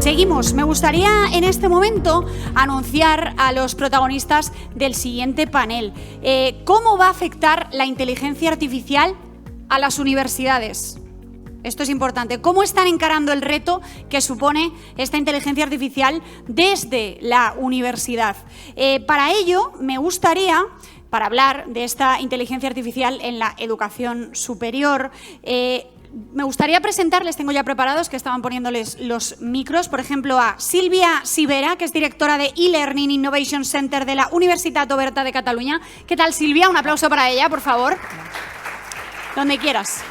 Seguimos. Me gustaría en este momento anunciar a los protagonistas del siguiente panel. ¿Cómo va a afectar la inteligencia artificial a las universidades? Esto es importante. ¿Cómo están encarando el reto que supone esta inteligencia artificial desde la universidad? Para ello, me gustaría, para hablar de esta inteligencia artificial en la educación superior, me gustaría presentarles, tengo ya preparados, que estaban poniéndoles los micros, por ejemplo, a Sílvia Civera, que es directora de e-Learning Innovation Center de la Universitat Oberta de Cataluña. ¿Qué tal, Sílvia? Un aplauso para ella, por favor. Donde quieras.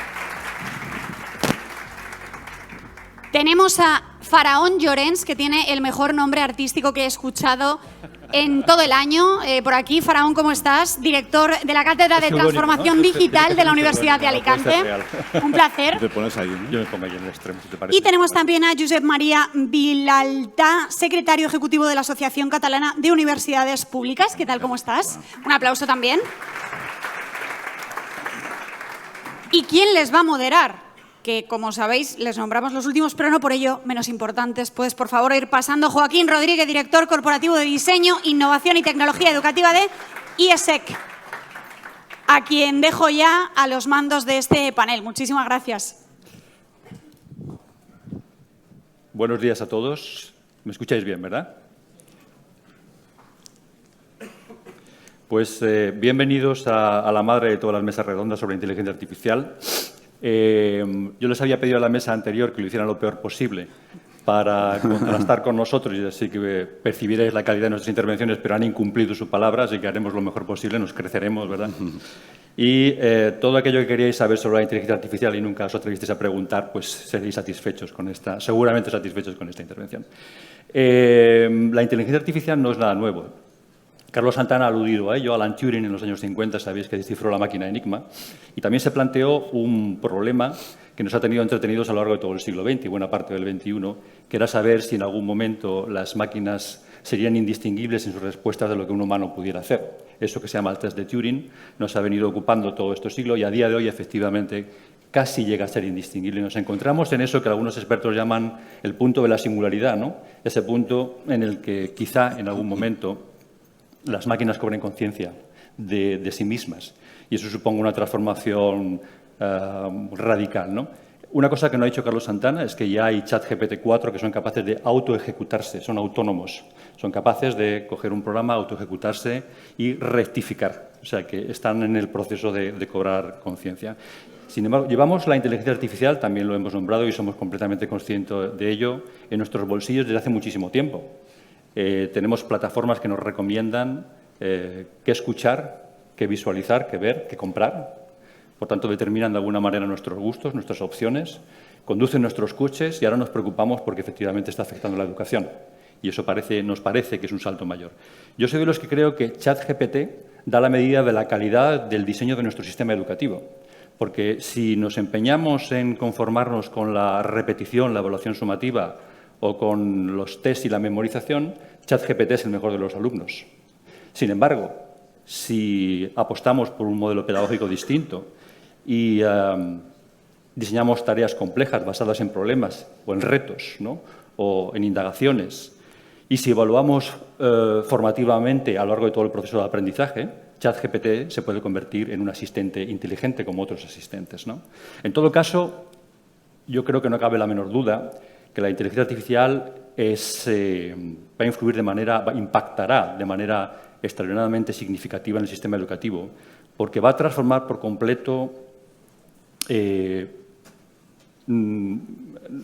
Tenemos a Faraón Llorens, que tiene el mejor nombre artístico que he escuchado en todo el año. Por aquí, Faraón, ¿cómo estás? Director de la Cátedra de Transformación Digital de la Universidad de Alicante. Un placer. Te pones ahí, ¿no? Yo me pongo ahí en el extremo, si te parece. Y tenemos también a Josep María Vilalta, secretario ejecutivo de la Asociación Catalana de Universidades Públicas. ¿Qué tal, cómo estás? Un aplauso también. ¿Y quién les va a moderar? Que, como sabéis, les nombramos los últimos, pero no por ello menos importantes. Puedes, por favor, ir pasando. Joaquín Rodríguez, director corporativo de Diseño, Innovación y Tecnología Educativa de IESEC, a quien dejo ya a los mandos de este panel. Muchísimas gracias. Buenos días a todos. ¿Me escucháis bien, verdad? Pues bienvenidos a la madre de todas las mesas redondas sobre inteligencia artificial. Yo les había pedido a la mesa anterior que lo hicieran lo peor posible para contrastar con nosotros y así que percibierais la calidad de nuestras intervenciones, pero han incumplido su palabra, así que haremos lo mejor posible, nos creceremos, ¿verdad? Y todo aquello que queríais saber sobre la inteligencia artificial y nunca os atrevisteis a preguntar, pues seréis satisfechos con esta, seguramente satisfechos con esta intervención. La inteligencia artificial no es nada nuevo. Carlos Santana ha aludido a ello. Alan Turing en los años 50, sabéis que descifró la máquina Enigma, y también se planteó un problema que nos ha tenido entretenidos a lo largo de todo el siglo XX y buena parte del XXI, que era saber si en algún momento las máquinas serían indistinguibles en sus respuestas de lo que un humano pudiera hacer. Eso que se llama el test de Turing nos ha venido ocupando todo este siglo y a día de hoy, efectivamente, casi llega a ser indistinguible. Nos encontramos en eso que algunos expertos llaman el punto de la singularidad, ¿no? Ese punto en el que quizá en algún momento las máquinas cobren conciencia de sí mismas y eso suponga una transformación radical, ¿no? Una cosa que no ha dicho Carlos Santana es que ya hay ChatGPT 4 que son capaces de autoejecutarse, son autónomos, son capaces de coger un programa, autoejecutarse y rectificar, o sea que están en el proceso de cobrar conciencia. Sin embargo, llevamos la inteligencia artificial, también lo hemos nombrado y somos completamente conscientes de ello, en nuestros bolsillos desde hace muchísimo tiempo. Tenemos plataformas que nos recomiendan qué escuchar, qué visualizar, qué ver, qué comprar. Por tanto, determinan de alguna manera nuestros gustos, nuestras opciones, conducen nuestros coches y ahora nos preocupamos porque efectivamente está afectando la educación. Y eso nos parece que es un salto mayor. Yo soy de los que creo que ChatGPT da la medida de la calidad del diseño de nuestro sistema educativo. Porque si nos empeñamos en conformarnos con la repetición, la evaluación sumativa, o con los test y la memorización, ChatGPT es el mejor de los alumnos. Sin embargo, si apostamos por un modelo pedagógico distinto y diseñamos tareas complejas basadas en problemas o en retos, ¿no? O en indagaciones, y si evaluamos formativamente a lo largo de todo el proceso de aprendizaje, ChatGPT se puede convertir en un asistente inteligente como otros asistentes, ¿no? En todo caso, yo creo que no cabe la menor duda que la inteligencia artificial va a influir impactará de manera extraordinariamente significativa en el sistema educativo, porque va a transformar por completo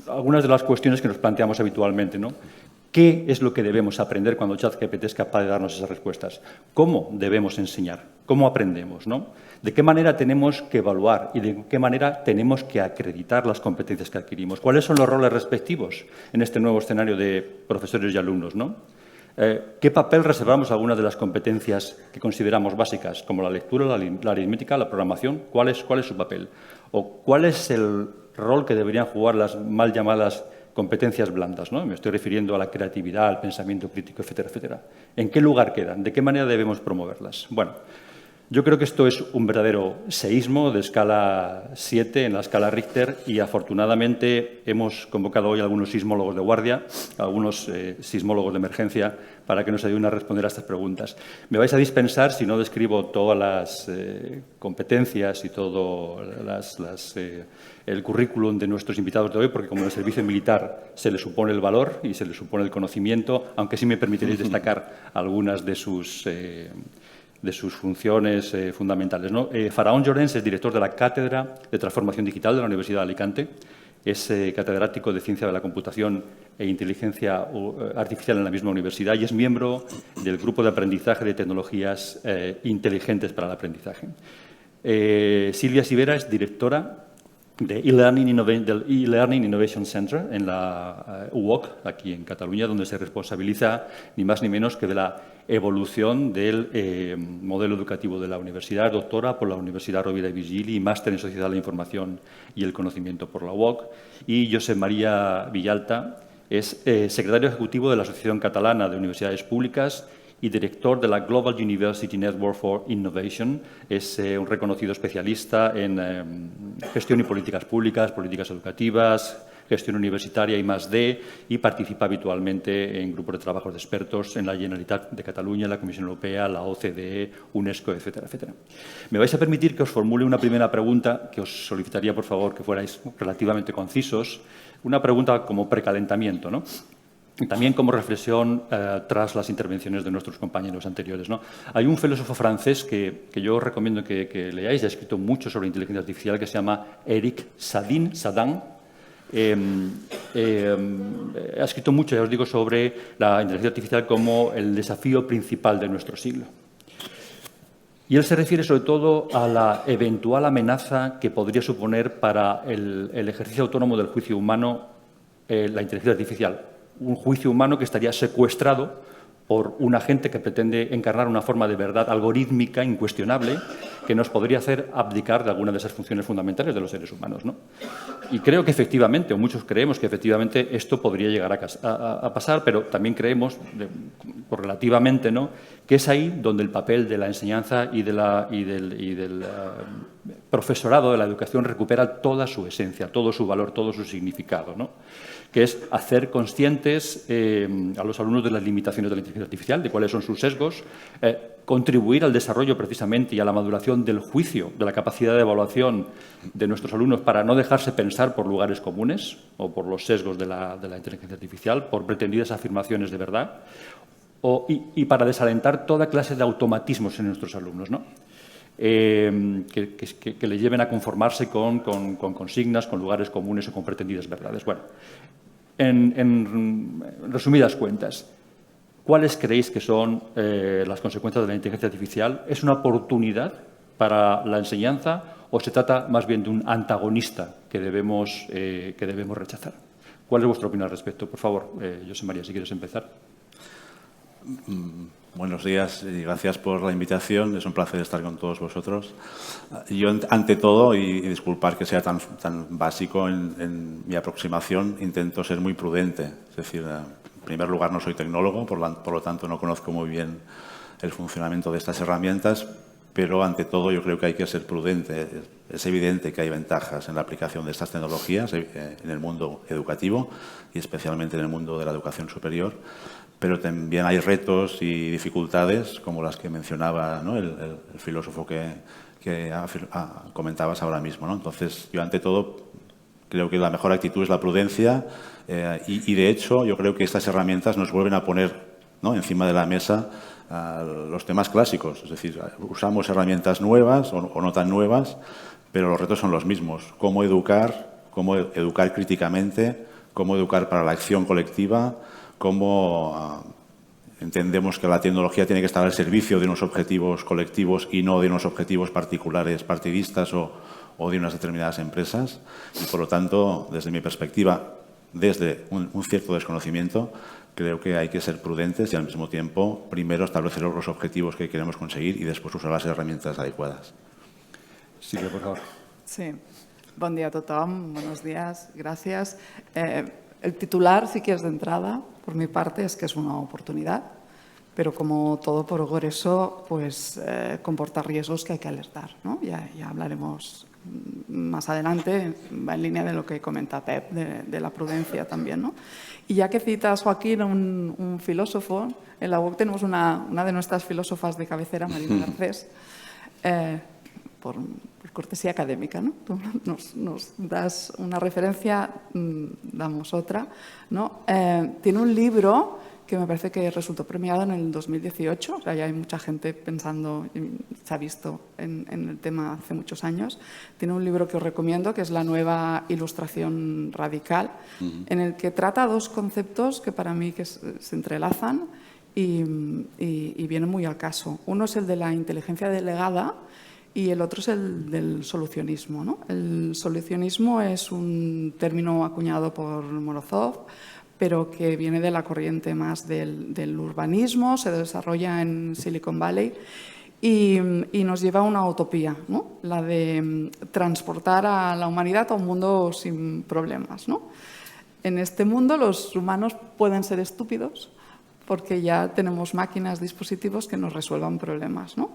algunas de las cuestiones que nos planteamos habitualmente, ¿no? ¿Qué es lo que debemos aprender cuando ChatGPT es capaz de darnos esas respuestas? ¿Cómo debemos enseñar? ¿Cómo aprendemos, ¿no? ¿De qué manera tenemos que evaluar y de qué manera tenemos que acreditar las competencias que adquirimos? ¿Cuáles son los roles respectivos en este nuevo escenario de profesores y alumnos, ¿no? ¿Qué papel reservamos a algunas de las competencias que consideramos básicas, como la lectura, la aritmética, la programación? ¿Cuál es su papel? ¿O cuál es el rol que deberían jugar las mal llamadas competencias blandas, ¿no? Me estoy refiriendo a la creatividad, al pensamiento crítico, etcétera, etcétera. ¿En qué lugar quedan? ¿De qué manera debemos promoverlas? Bueno, Yo creo que esto es un verdadero seísmo de escala 7 en la escala Richter y afortunadamente hemos convocado hoy a algunos sismólogos de guardia, a algunos sismólogos de emergencia para que nos ayuden a responder a estas preguntas. Me vais a dispensar si no describo todas las competencias y todo el currículum de nuestros invitados de hoy, porque como en el servicio militar se le supone el valor y se le supone el conocimiento, aunque sí me permitiréis destacar algunas de sus funciones fundamentales, ¿no? Faraón Llorens es director de la Cátedra de Transformación Digital de la Universidad de Alicante. Es catedrático de Ciencia de la Computación e Inteligencia Artificial en la misma universidad y es miembro del Grupo de Aprendizaje de Tecnologías Inteligentes para el Aprendizaje. Silvia Sivera es directora del e-Learning Innovation Center en la UOC, aquí en Cataluña, donde se responsabiliza ni más ni menos que de la evolución del modelo educativo de la universidad. Doctora por la Universidad Rovira i Virgili y máster en Sociedad de la Información y el Conocimiento por la UOC. Y Josep María Villalta es secretario ejecutivo de la Asociación Catalana de Universidades Públicas y director de la Global University Network for Innovation. Es un reconocido especialista en gestión y políticas públicas, políticas educativas, gestión universitaria y +D, y participa habitualmente en grupos de trabajos de expertos en la Generalitat de Cataluña, la Comisión Europea, la OCDE, UNESCO, etcétera, etcétera. Me vais a permitir que os formule una primera pregunta que os solicitaría, por favor, que fuerais relativamente concisos. Una pregunta como precalentamiento, ¿no? Y también como reflexión tras las intervenciones de nuestros compañeros anteriores, ¿no? Hay un filósofo francés que yo os recomiendo que leáis, ha escrito mucho sobre inteligencia artificial, que se llama Eric Sadin. Ha escrito mucho, ya os digo, sobre la inteligencia artificial como el desafío principal de nuestro siglo. Y él se refiere sobre todo a la eventual amenaza que podría suponer para el ejercicio autónomo del juicio humano la inteligencia artificial. Un juicio humano que estaría secuestrado por un agente que pretende encarnar una forma de verdad algorítmica, incuestionable, que nos podría hacer abdicar de alguna de esas funciones fundamentales de los seres humanos, ¿no? Y creo que efectivamente, o muchos creemos que efectivamente esto podría llegar a pasar, pero también creemos, correlativamente, ¿no?, que es ahí donde el papel de la enseñanza y del profesorado de la educación recupera toda su esencia, todo su valor, todo su significado, ¿no?, que es hacer conscientes a los alumnos de las limitaciones de la inteligencia artificial, de cuáles son sus sesgos, contribuir al desarrollo precisamente y a la maduración del juicio, de la capacidad de evaluación de nuestros alumnos para no dejarse pensar por lugares comunes o por los sesgos de la inteligencia artificial, por pretendidas afirmaciones de verdad, y para desalentar toda clase de automatismos en nuestros alumnos, ¿no? Que le lleven a conformarse con consignas, con lugares comunes o con pretendidas verdades. Bueno, en resumidas cuentas, ¿cuáles creéis que son las consecuencias de la inteligencia artificial? ¿Es una oportunidad para la enseñanza o se trata más bien de un antagonista que debemos rechazar? ¿Cuál es vuestra opinión al respecto? Por favor, Josep María, si quieres empezar. Buenos días y gracias por la invitación. Es un placer estar con todos vosotros. Yo, ante todo, y disculpar que sea tan básico en mi aproximación, intento ser muy prudente. Es decir, en primer lugar, no soy tecnólogo, por lo tanto no conozco muy bien el funcionamiento de estas herramientas, pero ante todo yo creo que hay que ser prudente. Es evidente que hay ventajas en la aplicación de estas tecnologías en el mundo educativo y especialmente en el mundo de la educación superior, pero también hay retos y dificultades como las que mencionaba, ¿no?, el filósofo que comentabas ahora mismo, ¿no? Entonces, yo ante todo creo que la mejor actitud es la prudencia y de hecho yo creo que estas herramientas nos vuelven a poner, ¿no?, encima de la mesa los temas clásicos. Es decir, usamos herramientas nuevas o no tan nuevas, pero los retos son los mismos. Cómo educar críticamente, cómo educar para la acción colectiva, cómo entendemos que la tecnología tiene que estar al servicio de unos objetivos colectivos y no de unos objetivos particulares, partidistas o de unas determinadas empresas. Y, por lo tanto, desde mi perspectiva, desde un cierto desconocimiento, creo que hay que ser prudentes y, al mismo tiempo, primero establecer los objetivos que queremos conseguir y después usar las herramientas adecuadas. Silvia, por favor. Sí. Bon dia a tothom. Buenos días. Gracias. El titular, si quieres de entrada, por mi parte, es que es una oportunidad. pero como todo progreso, pues comporta riesgos que hay que alertar, ¿no? Ya hablaremos más adelante, va en línea de lo que comenta Pep, de la prudencia también, ¿no? Y ya que citas, Joaquín, un filósofo, en la UOC tenemos una de nuestras filósofas de cabecera, Marina Garcés, por cortesía académica, ¿no? Tú nos das una referencia, damos otra, ¿no? Tiene un libro que me parece que resultó premiado en el 2018, o sea, ya hay mucha gente pensando, se ha visto en el tema hace muchos años. Tiene un libro que os recomiendo, que es La nueva ilustración radical, en el que trata dos conceptos que para mí que se entrelazan y vienen muy al caso. Uno es el de la inteligencia delegada y el otro es el del solucionismo, ¿no? El solucionismo es un término acuñado por Morozov, pero que viene de la corriente más del urbanismo, se desarrolla en Silicon Valley y nos lleva a una utopía, ¿no? La de transportar a la humanidad a un mundo sin problemas, ¿no? En este mundo los humanos pueden ser estúpidos porque ya tenemos máquinas, dispositivos que nos resuelvan problemas, ¿no?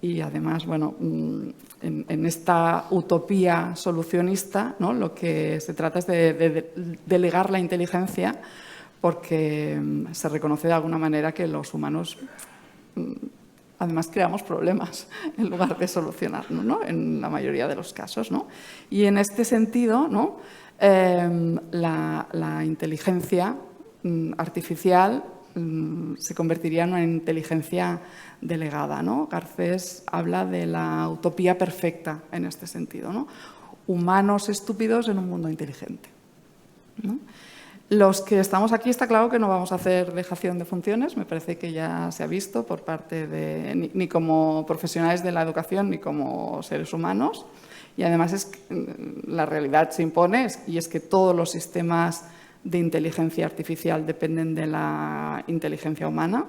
Y además, bueno, en esta utopía solucionista, ¿no? Lo que se trata es de delegar la inteligencia porque se reconoce de alguna manera que los humanos además creamos problemas en lugar de solucionarlos, ¿no? En la mayoría de los casos, ¿no? Y en este sentido, ¿no? La inteligencia artificial se convertiría en una inteligencia delegada, ¿no? Garcés habla de la utopía perfecta en este sentido, ¿no? Humanos estúpidos en un mundo inteligente, ¿no? Los que estamos aquí está claro que no vamos a hacer dejación de funciones, me parece que ya se ha visto por parte de ni como profesionales de la educación ni como seres humanos, y además la realidad se impone y es que todos los sistemas de inteligencia artificial dependen de la inteligencia humana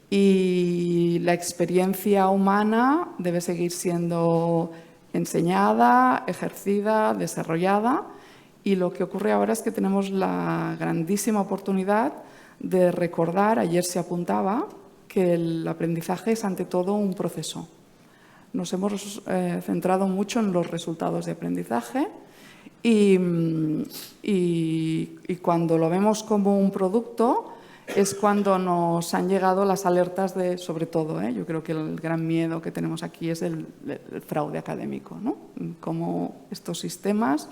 y la experiencia humana debe seguir siendo enseñada, ejercida, desarrollada, y lo que ocurre ahora es que tenemos la grandísima oportunidad de recordar, ayer se apuntaba, que el aprendizaje es ante todo un proceso. Nos hemos centrado mucho en los resultados de aprendizaje y cuando lo vemos como un producto es cuando nos han llegado las alertas de, sobre todo, yo creo que el gran miedo que tenemos aquí es el fraude académico, ¿no? Cómo estos sistemas,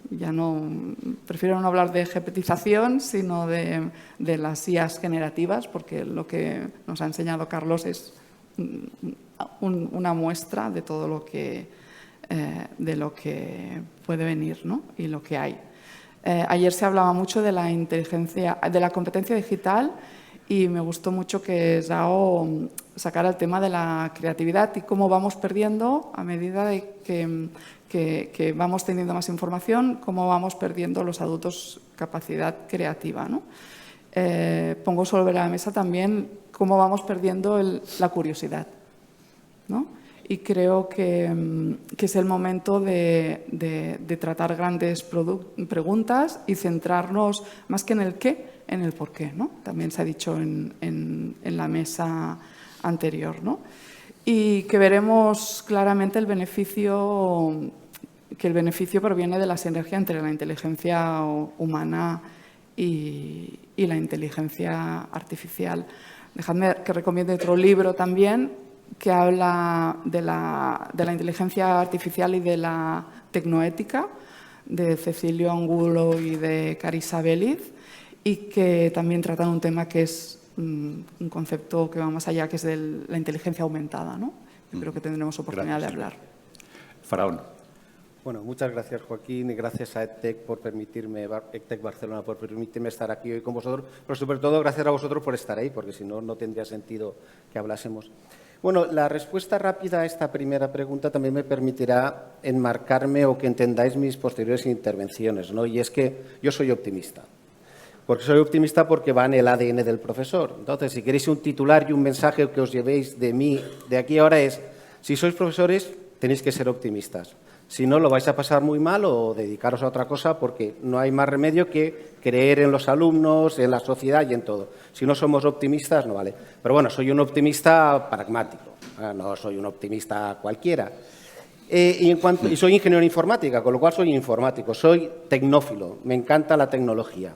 ya no, prefiero no hablar de gepetización, sino de las IAs generativas, porque lo que nos ha enseñado Carlos es una muestra de todo lo que puede venir, ¿no? Y lo que hay. Ayer se hablaba mucho de la inteligencia, de la competencia digital, y me gustó mucho que Zhao sacara el tema de la creatividad y cómo vamos perdiendo a medida de que vamos teniendo más información, cómo vamos perdiendo los adultos capacidad creativa, ¿no? Pongo sobre la mesa también cómo vamos perdiendo la curiosidad, ¿no? Y creo que es el momento de tratar grandes preguntas y centrarnos más que en el qué, en el por qué, ¿no? También se ha dicho en la mesa anterior, ¿no? Y que veremos claramente el beneficio proviene de la sinergia entre la inteligencia humana y la inteligencia artificial. Dejadme que recomiende otro libro también, que habla de la inteligencia artificial y de la tecnoética, de Cecilio Angulo y de Carissa Belliz, y que también tratan un tema que es un concepto que va más allá, que es de la inteligencia aumentada, ¿no? Yo creo que tendremos oportunidad de hablar. Faraón. Bueno, muchas gracias, Joaquín, y gracias a EdTech Barcelona por permitirme estar aquí hoy con vosotros, pero sobre todo gracias a vosotros por estar ahí, porque si no, no tendría sentido que hablásemos. Bueno, la respuesta rápida a esta primera pregunta también me permitirá enmarcarme o que entendáis mis posteriores intervenciones, ¿no? Y es que yo soy optimista. Porque soy optimista porque va en el ADN del profesor. Entonces, si queréis un titular y un mensaje que os llevéis de mí de aquí ahora es, si sois profesores, tenéis que ser optimistas. Si no, lo vais a pasar muy mal o dedicaros a otra cosa porque no hay más remedio que creer en los alumnos, en la sociedad y en todo. Si no somos optimistas, no vale. Pero bueno, soy un optimista pragmático, no soy un optimista cualquiera. Y soy ingeniero en informática, con lo cual soy informático, soy tecnófilo, me encanta la tecnología.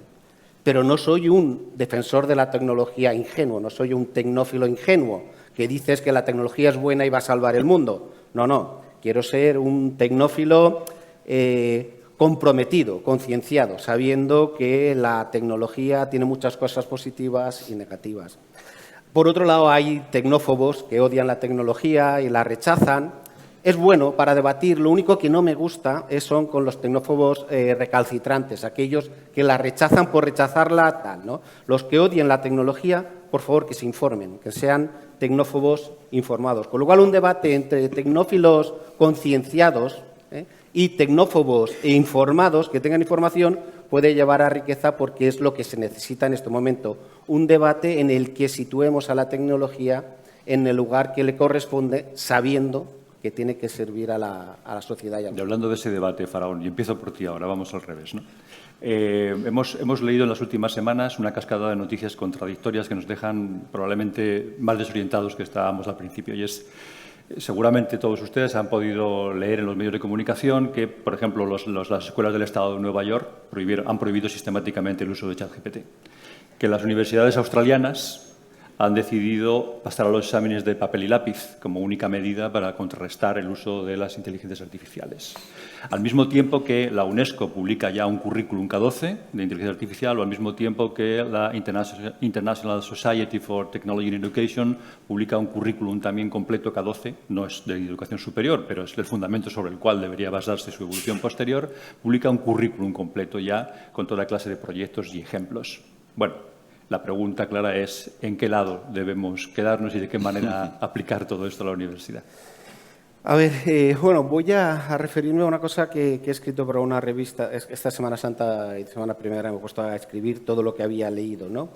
Pero no soy un defensor de la tecnología ingenuo, no soy un tecnófilo ingenuo que dices que la tecnología es buena y va a salvar el mundo. No. Quiero ser un tecnófilo comprometido, concienciado, sabiendo que la tecnología tiene muchas cosas positivas y negativas. Por otro lado, hay tecnófobos que odian la tecnología y la rechazan. Es bueno para debatir, lo único que no me gusta son con los tecnófobos recalcitrantes, aquellos que la rechazan por rechazarla, tal, ¿no? Los que odian la tecnología, por favor, que se informen, que sean tecnófobos informados. Con lo cual, un debate entre tecnófilos concienciados y tecnófobos e informados que tengan información puede llevar a riqueza porque es lo que se necesita en este momento. Un debate en el que situemos a la tecnología en el lugar que le corresponde, sabiendo que tiene que servir a la sociedad. Y hablando de ese debate, Faraón, y empiezo por ti ahora, vamos al revés, ¿no? Hemos leído en las últimas semanas una cascada de noticias contradictorias que nos dejan probablemente más desorientados que estábamos al principio. Y es, seguramente todos ustedes han podido leer en los medios de comunicación que, por ejemplo, las escuelas del Estado de Nueva York han prohibido sistemáticamente el uso de ChatGPT, que las universidades australianas han decidido pasar a los exámenes de papel y lápiz como única medida para contrarrestar el uso de las inteligencias artificiales. Al mismo tiempo que la UNESCO publica ya un currículum K12 de inteligencia artificial, o al mismo tiempo que la International Society for Technology and Education publica un currículum también completo K12, no es de educación superior, pero es el fundamento sobre el cual debería basarse su evolución posterior, publica un currículum completo ya con toda clase de proyectos y ejemplos. Bueno, la pregunta clara es ¿en qué lado debemos quedarnos y de qué manera aplicar todo esto a la universidad? A ver, bueno, voy a referirme a una cosa que he escrito para una revista. Esta Semana Santa y Semana Primera me he puesto a escribir todo lo que había leído, ¿no?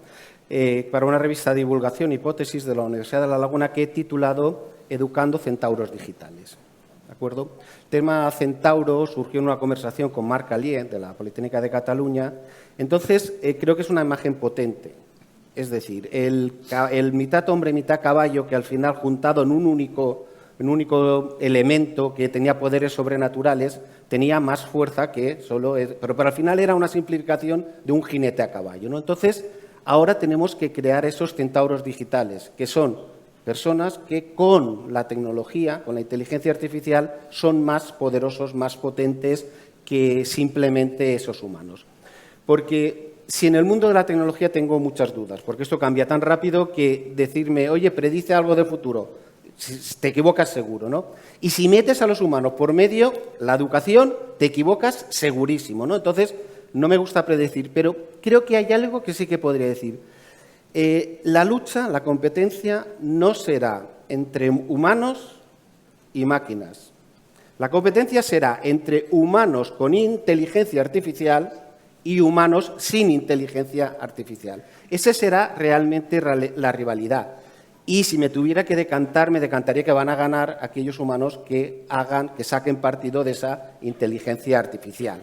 Para una revista de divulgación, hipótesis de la Universidad de La Laguna que he titulado Educando Centauros Digitales. ¿De acuerdo? El tema centauro surgió en una conversación con Marc Allier, de la Politécnica de Cataluña. Entonces, creo que es una imagen potente. Es decir, el mitad hombre, mitad caballo, que al final, juntado en un único elemento que tenía poderes sobrenaturales, tenía más fuerza que solo... Pero al final era una simplificación de un jinete a caballo, ¿no? Entonces, ahora tenemos que crear esos centauros digitales, que son personas que con la tecnología, con la inteligencia artificial, son más poderosos, más potentes que simplemente esos humanos. Porque si en el mundo de la tecnología tengo muchas dudas, porque esto cambia tan rápido que decirme, oye, predice algo de futuro, te equivocas seguro, ¿no? Y si metes a los humanos por medio, la educación, te equivocas segurísimo, ¿no? Entonces, no me gusta predecir, pero creo que hay algo que sí que podría decir. La lucha, la competencia, no será entre humanos y máquinas. La competencia será entre humanos con inteligencia artificial y humanos sin inteligencia artificial. Esa será realmente la rivalidad. Y si me tuviera que decantar, me decantaría que van a ganar aquellos humanos que saquen partido de esa inteligencia artificial.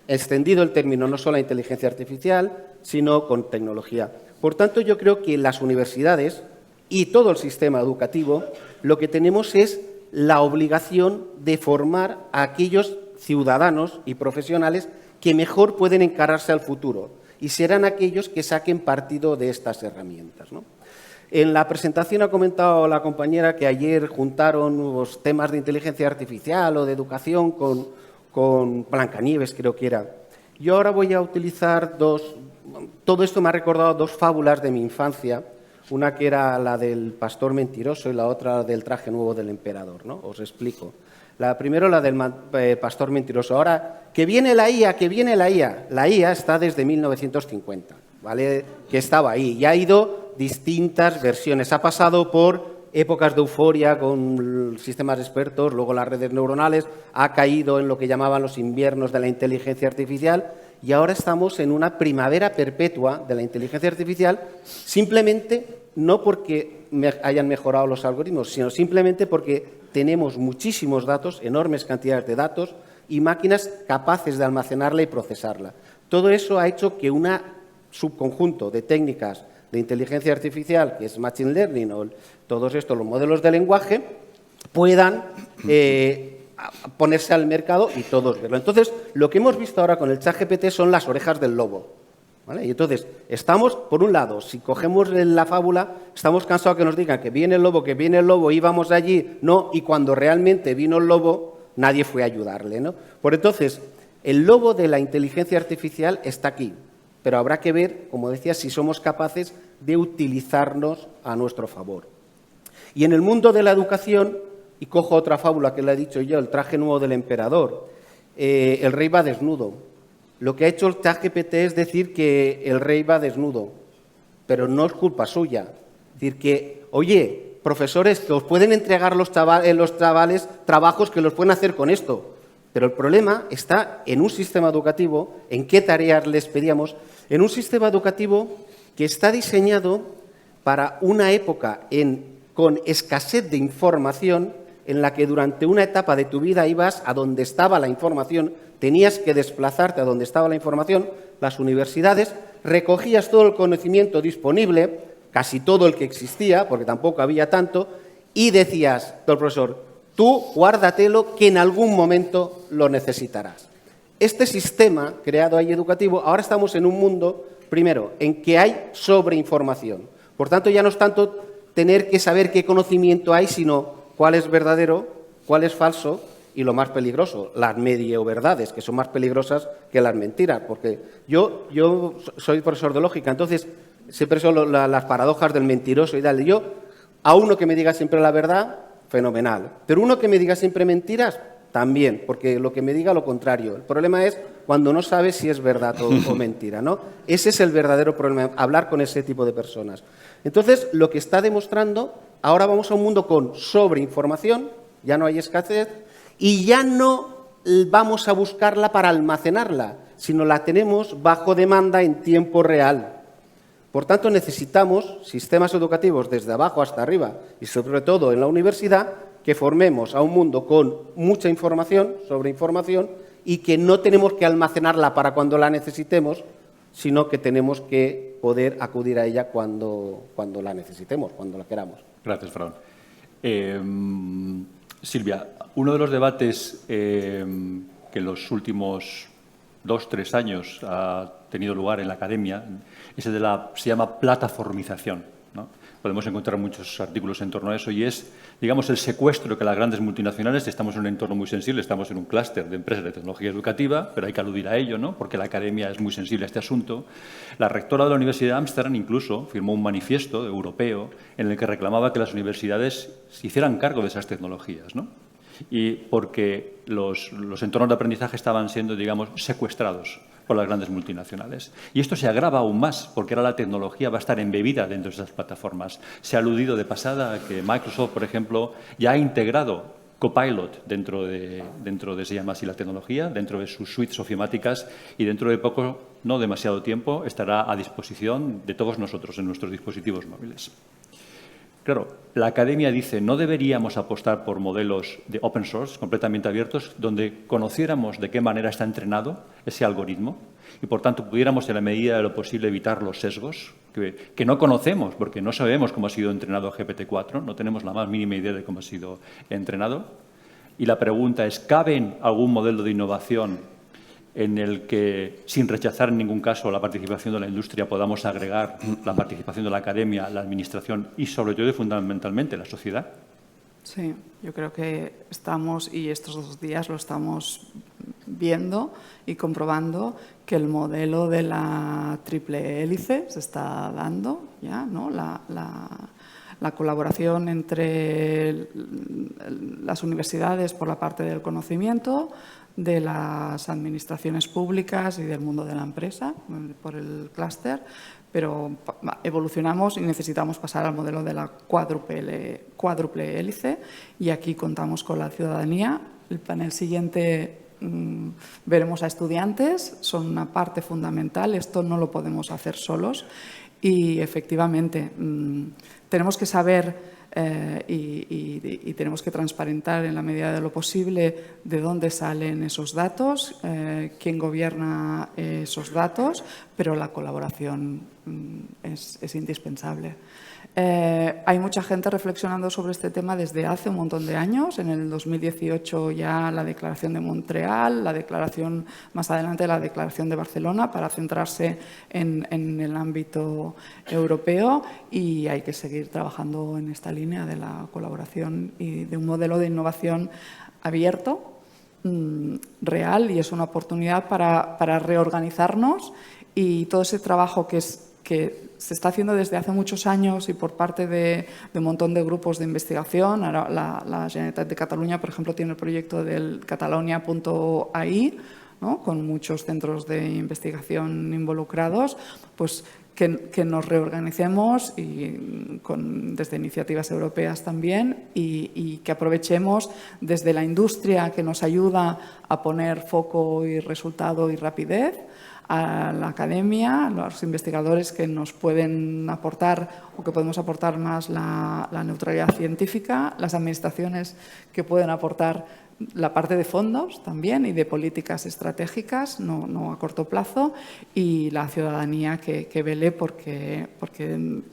Extendido el término, no solo a inteligencia artificial, sino con tecnología. Por tanto, yo creo que las universidades y todo el sistema educativo lo que tenemos es la obligación de formar a aquellos ciudadanos y profesionales que mejor pueden encararse al futuro y serán aquellos que saquen partido de estas herramientas, ¿no? En la presentación ha comentado la compañera que ayer juntaron los temas de inteligencia artificial o de educación con Blancanieves, creo que era. Yo ahora voy a utilizar todo esto me ha recordado dos fábulas de mi infancia, una que era la del pastor mentiroso y la otra del traje nuevo del emperador, ¿no? Os explico. Primero la del pastor mentiroso. Ahora, que viene la IA, que viene la IA. La IA está desde 1950, ¿vale? Que estaba ahí y ha ido distintas versiones. Ha pasado por épocas de euforia con sistemas expertos, luego las redes neuronales, ha caído en lo que llamaban los inviernos de la inteligencia artificial y ahora estamos en una primavera perpetua de la inteligencia artificial, simplemente no porque hayan mejorado los algoritmos, sino simplemente porque tenemos muchísimos datos, enormes cantidades de datos y máquinas capaces de almacenarla y procesarla. Todo eso ha hecho que un subconjunto de técnicas de inteligencia artificial, que es Machine Learning o todos estos, los modelos de lenguaje, puedan ponerse al mercado y todos verlo. Entonces, lo que hemos visto ahora con el ChatGPT son las orejas del lobo, ¿vale? Y entonces, estamos, por un lado, si cogemos la fábula, estamos cansados que nos digan que viene el lobo, íbamos allí, no, y cuando realmente vino el lobo, nadie fue a ayudarle, ¿no? Por entonces, el lobo de la inteligencia artificial está aquí, pero habrá que ver, como decía, si somos capaces de utilizarnos a nuestro favor. Y en el mundo de la educación, y cojo otra fábula que le he dicho yo, el traje nuevo del emperador, el rey va desnudo. Lo que ha hecho el ChatGPT es decir que el rey va desnudo, pero no es culpa suya. Es decir que, oye, profesores, que os pueden entregar los chavales trabajos que los pueden hacer con esto. Pero el problema está en un sistema educativo, en qué tareas les pedíamos, en un sistema educativo que está diseñado para una época con escasez de información, en la que durante una etapa de tu vida ibas a donde estaba la información, tenías que desplazarte a donde estaba la información, las universidades, recogías todo el conocimiento disponible, casi todo el que existía, porque tampoco había tanto, y decías, el profesor, tú guárdatelo que en algún momento lo necesitarás. Este sistema creado ahí educativo, ahora estamos en un mundo, primero, en que hay sobreinformación. Por tanto, ya no es tanto tener que saber qué conocimiento hay, sino cuál es verdadero, cuál es falso y lo más peligroso, las medio-verdades, que son más peligrosas que las mentiras. Porque yo soy profesor de lógica, entonces siempre son las paradojas del mentiroso y tal. Yo, a uno que me diga siempre la verdad, fenomenal. Pero uno que me diga siempre mentiras, también, porque lo que me diga lo contrario. El problema es cuando no sabes si es verdad o mentira, ¿no? Ese es el verdadero problema, hablar con ese tipo de personas. Entonces, lo que está demostrando, ahora vamos a un mundo con sobreinformación, ya no hay escasez, y ya no vamos a buscarla para almacenarla, sino la tenemos bajo demanda en tiempo real. Por tanto, necesitamos sistemas educativos desde abajo hasta arriba, y sobre todo en la universidad, que formemos a un mundo con mucha información, sobreinformación, y que no tenemos que almacenarla para cuando la necesitemos, sino que tenemos que poder acudir a ella cuando la necesitemos, cuando la queramos. Gracias, Fran. Silvia, uno de los debates que en los últimos 2-3 años ha tenido lugar en la academia es el de se llama plataformización, ¿no? Podemos encontrar muchos artículos en torno a eso y es, digamos, el secuestro que las grandes multinacionales, estamos en un entorno muy sensible, estamos en un clúster de empresas de tecnología educativa, pero hay que aludir a ello, ¿no? Porque la academia es muy sensible a este asunto. La rectora de la Universidad de Ámsterdam incluso firmó un manifiesto europeo en el que reclamaba que las universidades se hicieran cargo de esas tecnologías, ¿no? Y porque los entornos de aprendizaje estaban siendo, digamos, secuestrados por las grandes multinacionales. Y esto se agrava aún más, porque ahora la tecnología va a estar embebida dentro de esas plataformas. Se ha aludido de pasada que Microsoft, por ejemplo, ya ha integrado Copilot dentro de, se llama así la tecnología, dentro de sus suites ofimáticas y dentro de poco, no demasiado tiempo, estará a disposición de todos nosotros en nuestros dispositivos móviles. Claro, la academia dice no deberíamos apostar por modelos de open source completamente abiertos donde conociéramos de qué manera está entrenado ese algoritmo y, por tanto, pudiéramos en la medida de lo posible evitar los sesgos que no conocemos porque no sabemos cómo ha sido entrenado GPT-4, no tenemos la más mínima idea de cómo ha sido entrenado. Y la pregunta es, ¿cabe algún modelo de innovación en el que, sin rechazar en ningún caso la participación de la industria, podamos agregar la participación de la academia, la administración y, sobre todo y fundamentalmente, la sociedad? Sí, yo creo que estamos, y estos 2 días lo estamos viendo y comprobando, que el modelo de la triple hélice se está dando ya, ¿no? La colaboración entre las universidades por la parte del conocimiento, de las administraciones públicas y del mundo de la empresa, por el clúster, pero evolucionamos y necesitamos pasar al modelo de la cuádruple hélice y aquí contamos con la ciudadanía. El panel siguiente veremos a estudiantes, son una parte fundamental, esto no lo podemos hacer solos y efectivamente tenemos que saber y tenemos que transparentar en la medida de lo posible de dónde salen esos datos, quién gobierna esos datos, pero la colaboración es indispensable. Hay mucha gente reflexionando sobre este tema desde hace un montón de años. En el 2018 ya la Declaración de Montreal, más adelante la Declaración de Barcelona, para centrarse en el ámbito europeo, y hay que seguir trabajando en esta línea de la colaboración y de un modelo de innovación abierto, real, y es una oportunidad para reorganizarnos, y todo ese trabajo que se está haciendo desde hace muchos años y por parte de un montón de grupos de investigación. Ahora la Generalitat de Cataluña, por ejemplo, tiene el proyecto del Catalonia.ai, ¿no?, con muchos centros de investigación involucrados, pues que nos reorganicemos desde iniciativas europeas también, y que aprovechemos desde la industria, que nos ayuda a poner foco y resultado y rapidez, a la academia, a los investigadores que nos pueden aportar o que podemos aportar más la neutralidad científica, las administraciones que pueden aportar la parte de fondos también y de políticas estratégicas, no a corto plazo, y la ciudadanía que vele porque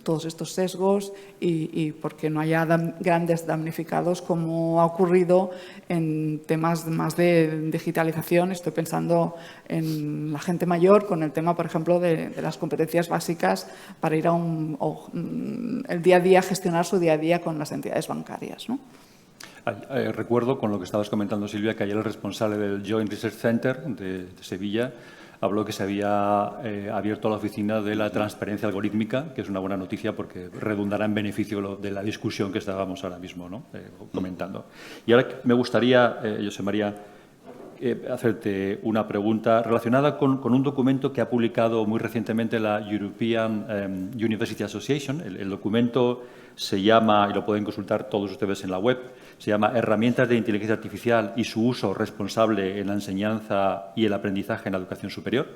todos estos sesgos y porque no haya grandes damnificados, como ha ocurrido en temas más de digitalización. Estoy pensando en la gente mayor, con el tema, por ejemplo, de las competencias básicas para ir el día a día, gestionar su día a día con las entidades bancarias, ¿no? Recuerdo, con lo que estabas comentando, Silvia, que ayer el responsable del Joint Research Center de Sevilla habló que se había abierto la oficina de la transparencia algorítmica, que es una buena noticia porque redundará en beneficio de la discusión que estábamos ahora mismo, ¿no?, comentando. Y ahora me gustaría, José María, hacerte una pregunta relacionada con un documento que ha publicado muy recientemente la European University Association. El documento se llama, y lo pueden consultar todos ustedes en la web, se llama Herramientas de inteligencia artificial y su uso responsable en la enseñanza y el aprendizaje en la educación superior.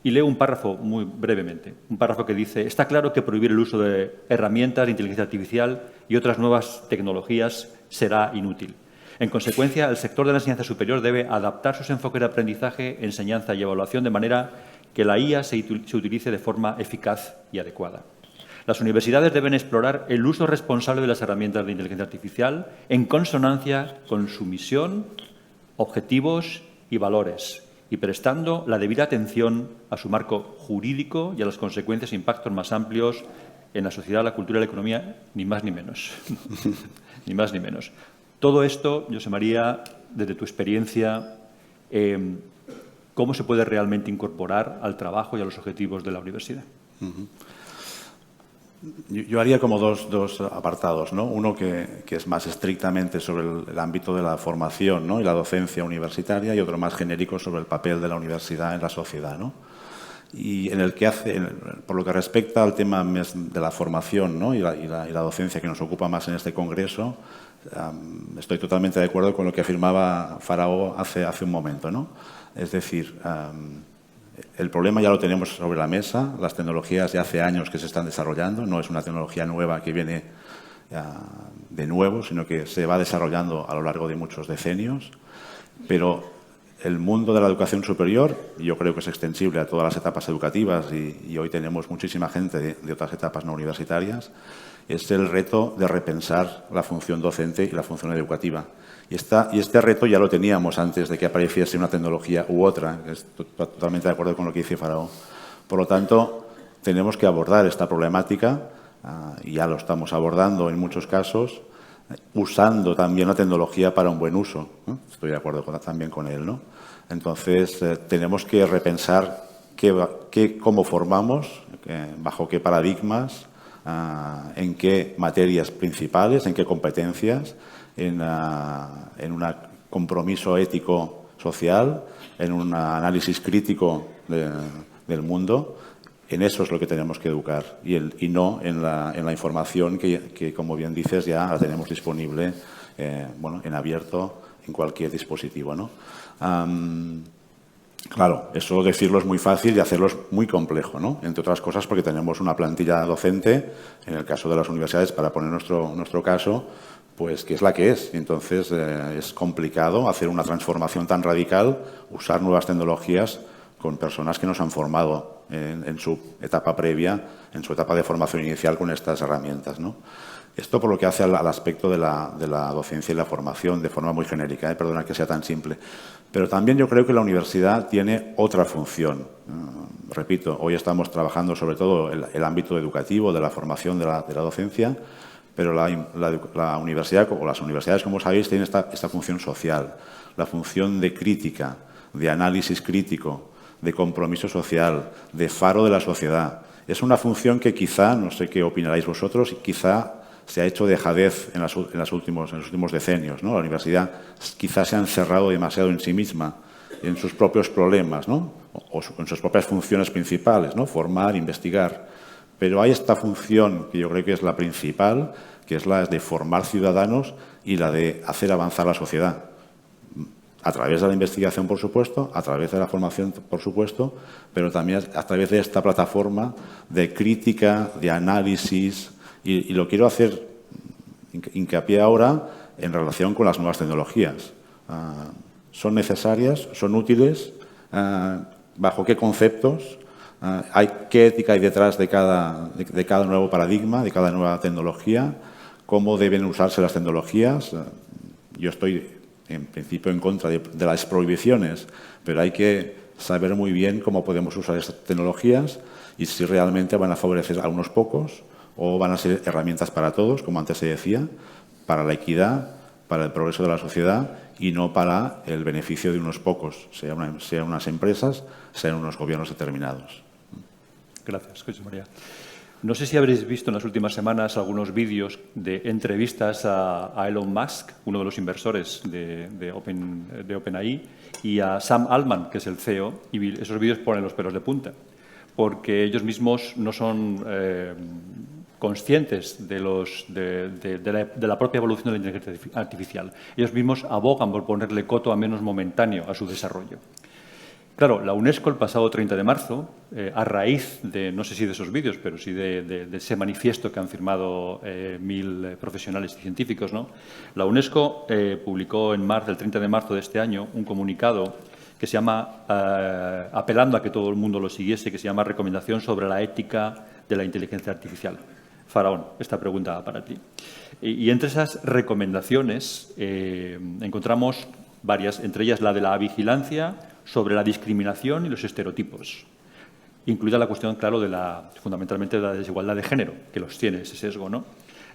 Y leo un párrafo muy brevemente, un párrafo que dice: está claro que prohibir el uso de herramientas de inteligencia artificial y otras nuevas tecnologías será inútil. En consecuencia, el sector de la enseñanza superior debe adaptar sus enfoques de aprendizaje, enseñanza y evaluación de manera que la IA se utilice de forma eficaz y adecuada. Las universidades deben explorar el uso responsable de las herramientas de inteligencia artificial en consonancia con su misión, objetivos y valores, y prestando la debida atención a su marco jurídico y a las consecuencias e impactos más amplios en la sociedad, la cultura y la economía, ni más ni menos. Ni más ni menos. Todo esto, José María, desde tu experiencia, ¿cómo se puede realmente incorporar al trabajo y a los objetivos de la universidad? Yo haría como dos apartados, ¿no? Uno que es más estrictamente sobre el ámbito de la formación, ¿no?, y la docencia universitaria, y otro más genérico sobre el papel de la universidad en la sociedad, ¿no? Y en el que por lo que respecta al tema de la formación, ¿no?, y la docencia, que nos ocupa más en este congreso, estoy totalmente de acuerdo con lo que afirmaba Faraó hace un momento, ¿no? Es decir, el problema ya lo tenemos sobre la mesa. Las tecnologías ya hace años que se están desarrollando. No es una tecnología nueva que viene de nuevo, sino que se va desarrollando a lo largo de muchos decenios. Pero el mundo de la educación superior, yo creo que es extensible a todas las etapas educativas, y hoy tenemos muchísima gente de otras etapas no universitarias, es el reto de repensar la función docente y la función educativa. Y este reto ya lo teníamos antes de que apareciese una tecnología u otra. Estoy totalmente de acuerdo con lo que dice Faraó. Por lo tanto, tenemos que abordar esta problemática, y ya lo estamos abordando en muchos casos, usando también la tecnología para un buen uso, ¿no? Estoy de acuerdo también con él, ¿no? Entonces, tenemos que repensar cómo formamos, bajo qué paradigmas, en qué materias principales, en qué competencias, en un compromiso ético social, en un análisis crítico del mundo. En eso es lo que tenemos que educar, y no en la información que, como bien dices, ya la tenemos disponible en abierto en cualquier dispositivo, ¿no? Claro, eso decirlo es muy fácil y hacerlo es muy complejo, ¿no? Entre otras cosas porque tenemos una plantilla docente, en el caso de las universidades, para poner nuestro caso, pues que es la que es. Entonces, es complicado hacer una transformación tan radical, usar nuevas tecnologías con personas que nos han formado en su etapa previa, en su etapa de formación inicial con estas herramientas, ¿no? Esto por lo que hace al aspecto de la docencia y la formación, de forma muy genérica, perdona que sea tan simple. Pero también yo creo que la universidad tiene otra función. Repito, hoy estamos trabajando sobre todo el ámbito educativo, de la formación de la docencia, pero la universidad, o las universidades, como sabéis, tienen esta función social, la función de crítica, de análisis crítico, de compromiso social, de faro de la sociedad. Es una función que quizá, no sé qué opinaréis vosotros, quizá se ha hecho dejadez en los últimos decenios, ¿no? La universidad quizá se ha encerrado demasiado en sí misma, en sus propios problemas, ¿no? O en sus propias funciones principales, ¿no? Formar, investigar. Pero hay esta función que yo creo que es la principal, que es la de formar ciudadanos y la de hacer avanzar la sociedad. A través de la investigación, por supuesto, a través de la formación, por supuesto, pero también a través de esta plataforma de crítica, de análisis. Y lo quiero hacer hincapié ahora en relación con las nuevas tecnologías. ¿Son necesarias? ¿Son útiles? ¿Bajo qué conceptos? ¿Qué ética hay detrás de cada nuevo paradigma, de cada nueva tecnología? ¿Cómo deben usarse las tecnologías? Yo estoy, en principio, en contra de las prohibiciones, pero hay que saber muy bien cómo podemos usar estas tecnologías y si realmente van a favorecer a unos pocos o van a ser herramientas para todos, como antes se decía, para la equidad, para el progreso de la sociedad y no para el beneficio de unos pocos, sean unas empresas, sean unos gobiernos determinados. Gracias, José María. No sé si habréis visto en las últimas semanas algunos vídeos de entrevistas a Elon Musk, uno de los inversores de OpenAI, y a Sam Altman, que es el CEO, y esos vídeos ponen los pelos de punta, porque ellos mismos no son conscientes de la propia evolución de la inteligencia artificial. Ellos mismos abogan por ponerle coto, a menos momentáneo, a su desarrollo. Claro, la UNESCO el pasado 30 de marzo, a raíz de, no sé si de esos vídeos, pero sí de ese manifiesto que han firmado 1000 profesionales y científicos, ¿no? La UNESCO publicó el 30 de marzo de este año un comunicado que se llama, apelando a que todo el mundo lo siguiese, que se llama Recomendación sobre la ética de la inteligencia artificial. Faraón, esta pregunta va para ti. Y entre esas recomendaciones encontramos varias, entre ellas la de la vigilancia sobre la discriminación y los estereotipos, incluida la cuestión, claro, fundamentalmente de la desigualdad de género, que los tiene ese sesgo, ¿no?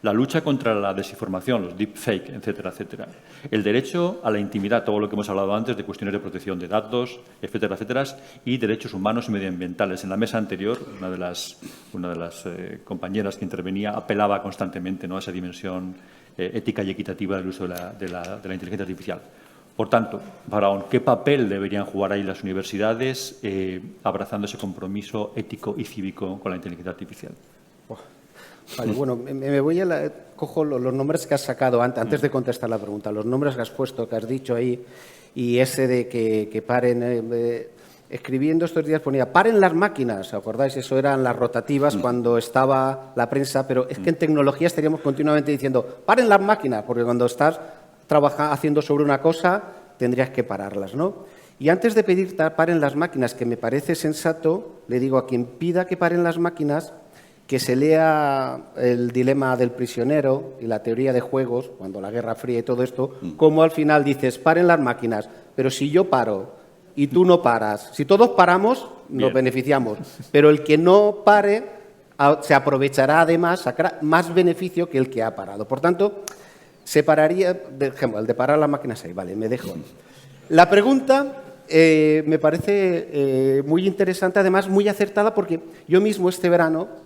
La lucha contra la desinformación, los deepfake, etcétera, etcétera. El derecho a la intimidad, todo lo que hemos hablado antes de cuestiones de protección de datos, etcétera, etcétera, y derechos humanos y medioambientales. En la mesa anterior, una de las compañeras que intervenía apelaba constantemente, ¿no?, a esa dimensión ética y equitativa del uso de la inteligencia artificial. Por tanto, Faraón, ¿qué papel deberían jugar ahí las universidades abrazando ese compromiso ético y cívico con la inteligencia artificial? Vale, bueno, me voy cojo los nombres que has sacado antes de contestar la pregunta, los nombres que has puesto, que has dicho ahí, y ese de que paren. Escribiendo estos días ponía, paren las máquinas, ¿os acordáis? Eso eran las rotativas cuando estaba la prensa, pero es que en tecnología estaríamos continuamente diciendo, paren las máquinas, porque cuando estás haciendo sobre una cosa, tendrías que pararlas, ¿no? Y antes de pedir paren las máquinas, que me parece sensato, le digo a quien pida que paren las máquinas, que se lea el dilema del prisionero y la teoría de juegos, cuando la Guerra Fría y todo esto, como al final dices, paren las máquinas, pero si yo paro y tú no paras, si todos paramos, nos beneficiamos, pero el que no pare se aprovechará además, sacará más beneficio que el que ha parado. Por tanto, separaría, por ejemplo, el de parar las máquinas ahí, vale, me dejo. La pregunta me parece muy interesante, además muy acertada, porque yo mismo este verano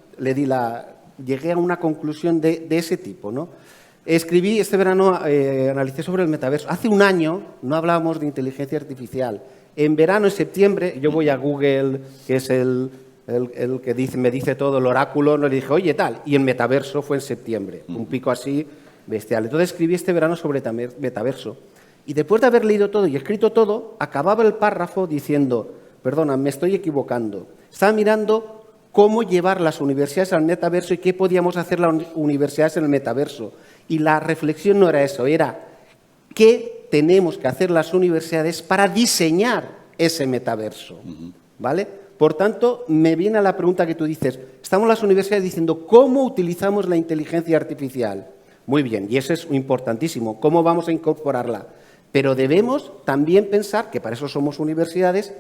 llegué a una conclusión de ese tipo, ¿no? Escribí este verano, analicé sobre el metaverso. Hace un año no hablábamos de inteligencia artificial. En verano, en septiembre, yo voy a Google, que es el que me dice todo, el oráculo, le dije, oye, tal, y el metaverso fue en septiembre, un pico así bestial. Entonces escribí este verano sobre metaverso. Y después de haber leído todo y escrito todo, acababa el párrafo diciendo, perdona, me estoy equivocando. Estaba mirando cómo llevar las universidades al metaverso y qué podíamos hacer las universidades en el metaverso. Y la reflexión no era eso, era qué tenemos que hacer las universidades para diseñar ese metaverso, ¿vale? Por tanto, me viene a la pregunta que tú dices, estamos las universidades diciendo ¿cómo utilizamos la inteligencia artificial? Muy bien, y eso es importantísimo, ¿cómo vamos a incorporarla? Pero debemos también pensar, que para eso somos universidades,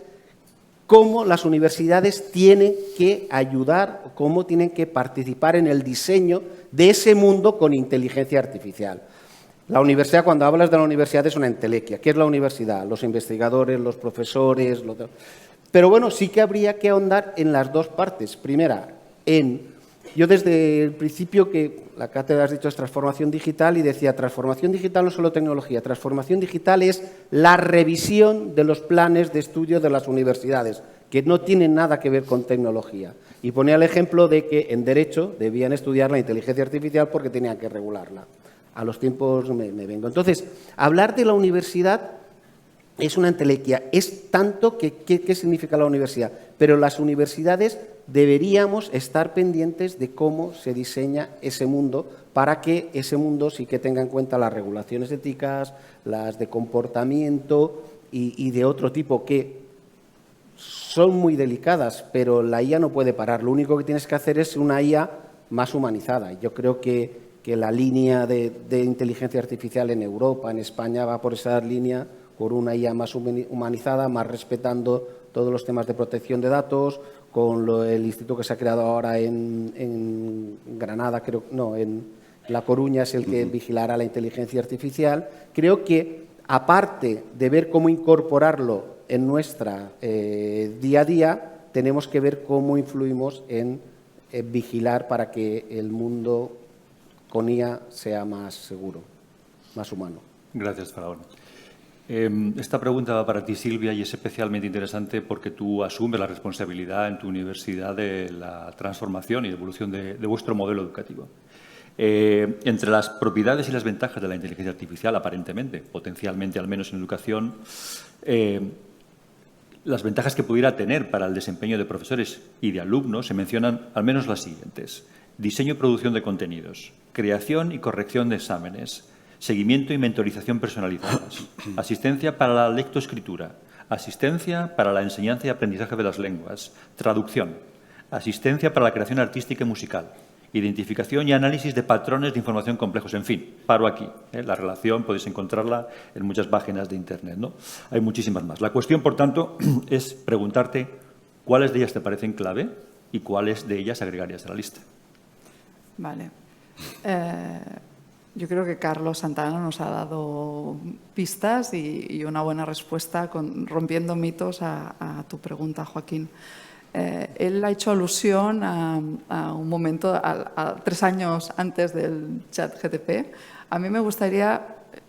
cómo las universidades tienen que ayudar, cómo tienen que participar en el diseño de ese mundo con inteligencia artificial. La universidad, cuando hablas de la universidad, es una entelequia. ¿Qué es la universidad? Los investigadores, los profesores... Pero bueno, sí que habría que ahondar en las dos partes. Primera, yo desde el principio que la cátedra, has dicho, es transformación digital y decía, transformación digital no solo tecnología, transformación digital es la revisión de los planes de estudio de las universidades, que no tienen nada que ver con tecnología. Y ponía el ejemplo de que en Derecho debían estudiar la inteligencia artificial porque tenían que regularla. A los tiempos me vengo. Entonces, hablar de la universidad es una entelequia, es tanto que ¿qué significa la universidad? Pero las universidades deberíamos estar pendientes de cómo se diseña ese mundo para que ese mundo sí que tenga en cuenta las regulaciones éticas, las de comportamiento y de otro tipo que son muy delicadas, pero la IA no puede parar. Lo único que tienes que hacer es una IA más humanizada. Yo creo que la línea de inteligencia artificial en Europa, en España, va por esa línea, por una IA más humanizada, más respetando todos los temas de protección de datos, con el instituto que se ha creado ahora en Granada, en La Coruña es el que vigilará la inteligencia artificial. Creo que, aparte de ver cómo incorporarlo en nuestra día a día, tenemos que ver cómo influimos en vigilar para que el mundo con IA sea más seguro, más humano. Gracias, Faraón. Esta pregunta va para ti, Silvia, y es especialmente interesante porque tú asumes la responsabilidad en tu universidad de la transformación y evolución de vuestro modelo educativo. Entre las propiedades y las ventajas de la inteligencia artificial, aparentemente, potencialmente, al menos en educación, las ventajas que pudiera tener para el desempeño de profesores y de alumnos se mencionan al menos las siguientes: diseño y producción de contenidos, creación y corrección de exámenes, seguimiento y mentorización personalizadas, asistencia para la lectoescritura, asistencia para la enseñanza y aprendizaje de las lenguas, traducción, asistencia para la creación artística y musical, identificación y análisis de patrones de información complejos. En fin, paro aquí. La relación podéis encontrarla en muchas páginas de Internet, ¿no? Hay muchísimas más. La cuestión, por tanto, es preguntarte cuáles de ellas te parecen clave y cuáles de ellas agregarías a la lista. Vale. Yo creo que Carlos Santana nos ha dado pistas y una buena respuesta rompiendo mitos a tu pregunta, Joaquín. Él ha hecho alusión a un momento, a 3 años antes del ChatGPT. A mí me gustaría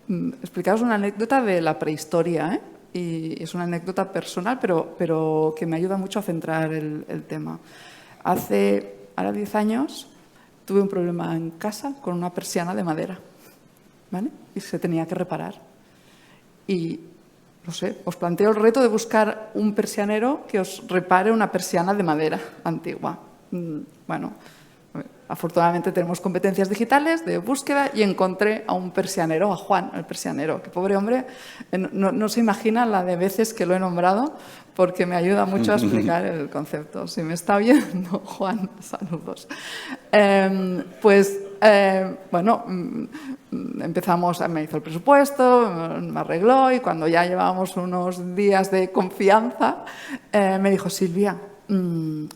explicaros una anécdota de la prehistoria, ¿eh? Y es una anécdota personal, pero que me ayuda mucho a centrar el tema. Ahora 10 años, tuve un problema en casa con una persiana de madera, ¿vale? Y se tenía que reparar. Y, no sé, os planteo el reto de buscar un persianero que os repare una persiana de madera antigua. Bueno, afortunadamente tenemos competencias digitales de búsqueda y encontré a un persianero, a Juan, el persianero, que pobre hombre, no se imagina la de veces que lo he nombrado porque me ayuda mucho a explicar el concepto. Si me está oyendo, Juan, saludos. Bueno, empezamos, me hizo el presupuesto, me arregló y cuando ya llevábamos unos días de confianza, me dijo, Silvia,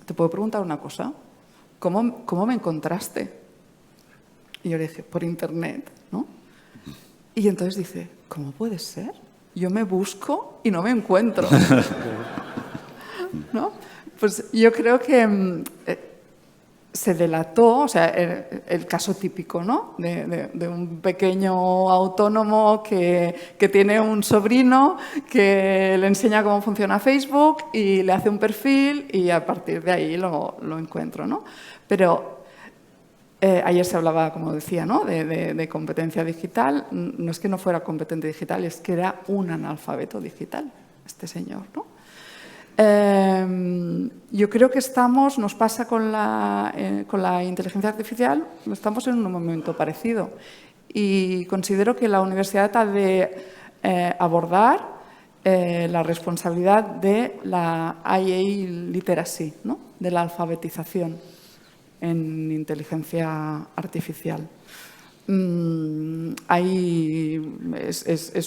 ¿te puedo preguntar una cosa? ¿Cómo me encontraste? Y yo le dije, por internet, ¿no? Y entonces dice, ¿cómo puede ser? Yo me busco y no me encuentro. ¿No? Pues yo creo que se delató, o sea, el caso típico, ¿no? De un pequeño autónomo que tiene un sobrino que le enseña cómo funciona Facebook y le hace un perfil y a partir de ahí lo encuentro, ¿no? Pero ayer se hablaba, como decía, ¿no? de competencia digital. No es que no fuera competente digital, es que era un analfabeto digital, este señor, ¿no? Yo creo que nos pasa con la inteligencia artificial, estamos en un momento parecido. Y considero que la universidad ha de abordar la responsabilidad de la IA literacy, ¿no? De la alfabetización en inteligencia artificial. Es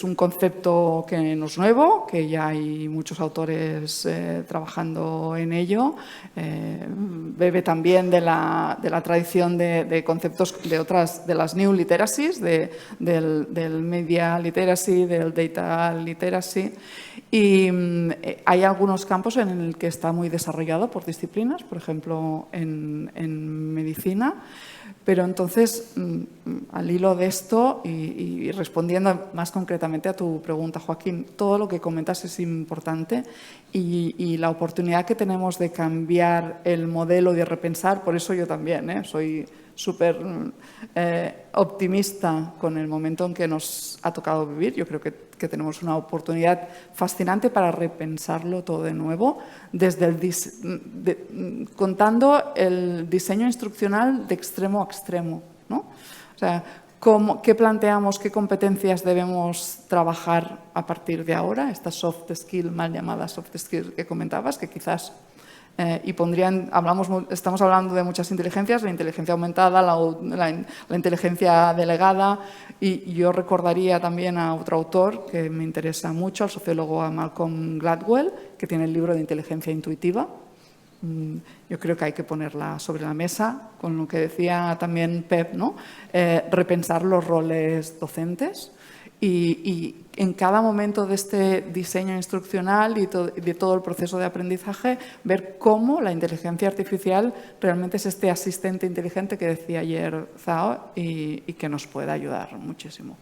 un concepto que no es nuevo, que ya hay muchos autores trabajando en ello. Bebe también de la tradición de conceptos de las new literacies, del media literacy, del data literacy. Y hay algunos campos en el que está muy desarrollado por disciplinas, por ejemplo, en medicina. Pero entonces, al hilo de esto y respondiendo más concretamente a tu pregunta, Joaquín, todo lo que comentas es importante y la oportunidad que tenemos de cambiar el modelo y de repensar, por eso yo también soy súper optimista con el momento en que nos ha tocado vivir. Yo creo que tenemos una oportunidad fascinante para repensarlo todo de nuevo, contando el diseño instruccional de extremo a extremo, ¿no? O sea, ¿qué planteamos, qué competencias debemos trabajar a partir de ahora? Estas soft skills, mal llamadas soft skills que comentabas, que quizás... estamos hablando de muchas inteligencias, la inteligencia aumentada, la inteligencia delegada, y yo recordaría también a otro autor que me interesa mucho, al sociólogo Malcolm Gladwell, que tiene el libro de inteligencia intuitiva. Yo creo que hay que ponerla sobre la mesa, con lo que decía también Pep, ¿no? Repensar los roles docentes y en cada momento de este diseño instruccional y de todo el proceso de aprendizaje, ver cómo la inteligencia artificial realmente es este asistente inteligente que decía ayer Zhao y que nos puede ayudar muchísimo.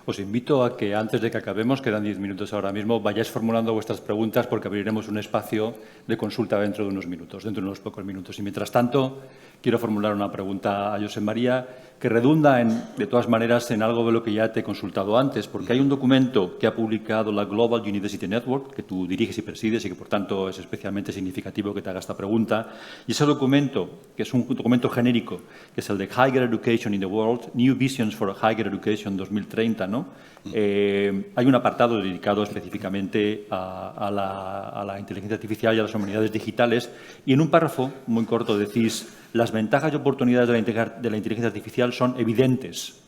Os invito a que antes de que acabemos, quedan 10 minutos ahora mismo, vayáis formulando vuestras preguntas porque abriremos un espacio de consulta dentro de unos pocos minutos. Y mientras tanto, quiero formular una pregunta a Josep María que redunda, de todas maneras, en algo de lo que ya te he consultado antes, porque hay un documento que ha publicado la Global University Network, que tú diriges y presides y que, por tanto, es especialmente significativo que te haga esta pregunta. Y ese documento, que es un documento genérico, que es el de Higher Education in the World, New Visions for Higher Education 2030, ¿no? Hay un apartado dedicado específicamente a la inteligencia artificial y a las humanidades digitales, y en un párrafo muy corto decís: las ventajas y oportunidades de la inteligencia artificial son evidentes,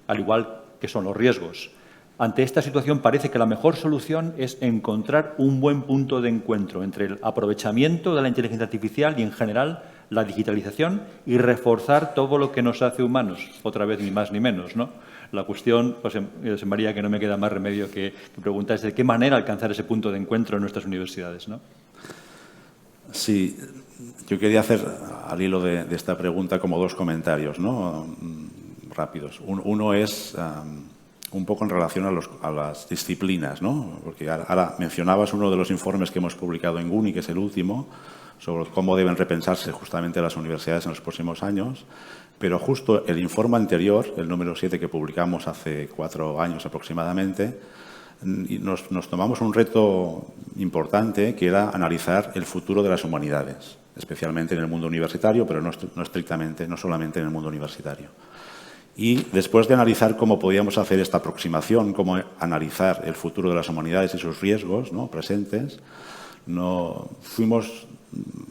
al igual que son los riesgos. Ante esta situación parece que la mejor solución es encontrar un buen punto de encuentro entre el aprovechamiento de la inteligencia artificial y, en general, la digitalización, y reforzar todo lo que nos hace humanos. Otra vez, ni más ni menos, ¿no? La cuestión, José María, que no me queda más remedio que preguntar es de qué manera alcanzar ese punto de encuentro en nuestras universidades, ¿no? Sí, yo quería hacer, al hilo de esta pregunta, como dos comentarios, ¿no? Rápidos. Uno es un poco en relación a las disciplinas, ¿no? Porque ahora mencionabas uno de los informes que hemos publicado en GUNI, que es el último, sobre cómo deben repensarse justamente las universidades en los próximos años, pero justo el informe anterior, el número 7 que publicamos hace 4 años aproximadamente, nos tomamos un reto importante, que era analizar el futuro de las humanidades, especialmente en el mundo universitario, pero no solamente en el mundo universitario. Y después de analizar cómo podíamos hacer esta aproximación, cómo analizar el futuro de las humanidades y sus riesgos, ¿no?, presentes, fuimos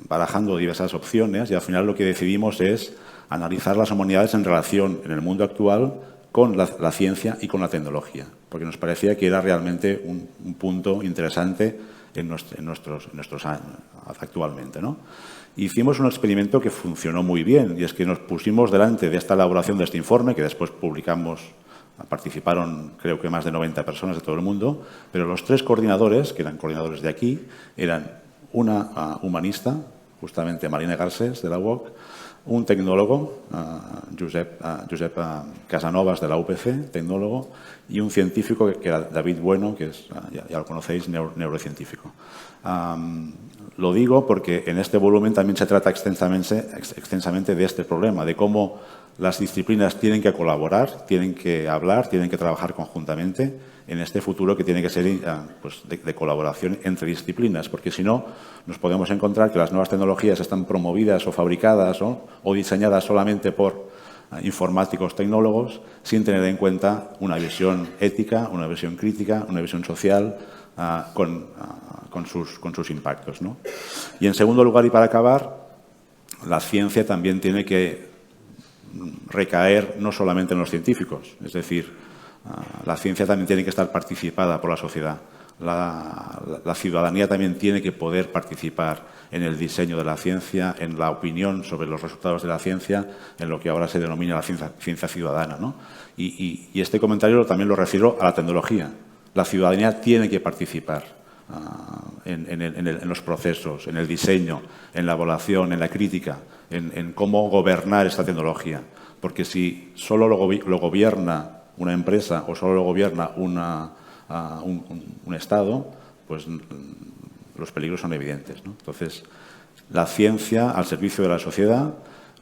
barajando diversas opciones y al final lo que decidimos es analizar las humanidades en relación, en el mundo actual, con la ciencia y con la tecnología, porque nos parecía que era realmente un punto interesante en nuestros años actualmente, ¿no? Hicimos un experimento que funcionó muy bien, y es que nos pusimos delante de esta elaboración de este informe, que después publicamos. Participaron, creo que, más de 90 personas de todo el mundo, pero los 3 coordinadores, que eran coordinadores de aquí, eran una humanista, justamente Marina Garcés, de la UOC, un tecnólogo, Josep Casanovas, de la UPC, tecnólogo, y un científico que era David Bueno, que es, ya lo conocéis, neurocientífico. Lo digo porque en este volumen también se trata extensamente de este problema, de cómo Las disciplinas tienen que colaborar, tienen que hablar, tienen que trabajar conjuntamente en este futuro que tiene que ser pues, de colaboración entre disciplinas, porque si no nos podemos encontrar que las nuevas tecnologías están promovidas o fabricadas o diseñadas solamente por informáticos, tecnólogos, sin tener en cuenta una visión ética, una visión crítica, una visión social con sus impactos, ¿no? Y en segundo lugar, y para acabar, la ciencia también tiene que recaer no solamente en los científicos, es decir, la ciencia también tiene que estar participada por la sociedad. La ciudadanía también tiene que poder participar en el diseño de la ciencia, en la opinión sobre los resultados de la ciencia, en lo que ahora se denomina la ciencia ciudadana, ¿no? Y este comentario también lo refiero a la tecnología. La ciudadanía tiene que participar en los procesos, en el diseño, en la evaluación, en la crítica, en cómo gobernar esta tecnología. Porque si solo lo gobierna una empresa o solo lo gobierna un Estado, pues los peligros son evidentes, ¿no? Entonces, la ciencia al servicio de la sociedad,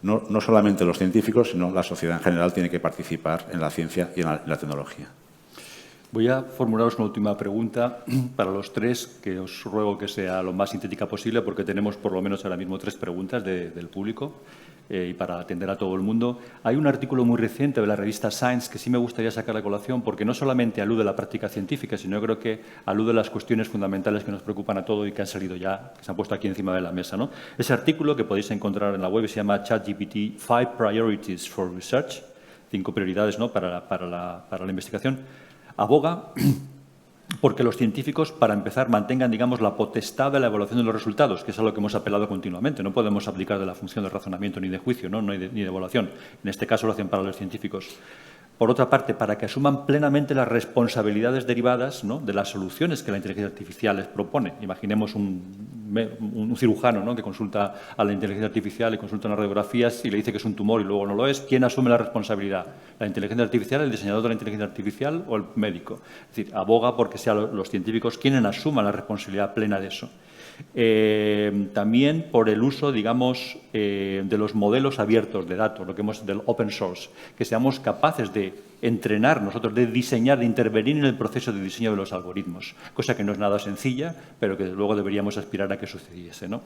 no solamente los científicos, sino la sociedad en general tiene que participar en la ciencia y en la tecnología. Voy a formularos una última pregunta para los tres, que os ruego que sea lo más sintética posible, porque tenemos por lo menos ahora mismo 3 preguntas del público y para atender a todo el mundo. Hay un artículo muy reciente de la revista Science que sí me gustaría sacar a colación, porque no solamente alude a la práctica científica, sino creo que alude a las cuestiones fundamentales que nos preocupan a todos y que han salido ya, que se han puesto aquí encima de la mesa, ¿no? Ese artículo, que podéis encontrar en la web, se llama ChatGPT 5 Priorities for Research, 5 prioridades, ¿no?, para la investigación. Aboga porque los científicos, para empezar, mantengan, digamos, la potestad de la evaluación de los resultados, que es a lo que hemos apelado continuamente. No podemos aplicar de la función de razonamiento ni de juicio, ¿no? Ni de evaluación. En este caso lo hacen para los científicos. Por otra parte, para que asuman plenamente las responsabilidades derivadas, ¿no?, de las soluciones que la inteligencia artificial les propone. Imaginemos un cirujano, ¿no?, que consulta a la inteligencia artificial y consulta unas radiografías y le dice que es un tumor y luego no lo es. ¿Quién asume la responsabilidad? ¿La inteligencia artificial, el diseñador de la inteligencia artificial o el médico? Es decir, aboga porque sean los científicos quienes asuman la responsabilidad plena de eso. También por el uso, digamos, de los modelos abiertos de datos, lo que hemos del open source, que seamos capaces de entrenar nosotros, de diseñar, de intervenir en el proceso de diseño de los algoritmos, cosa que no es nada sencilla, pero que luego deberíamos aspirar a que sucediese, ¿no?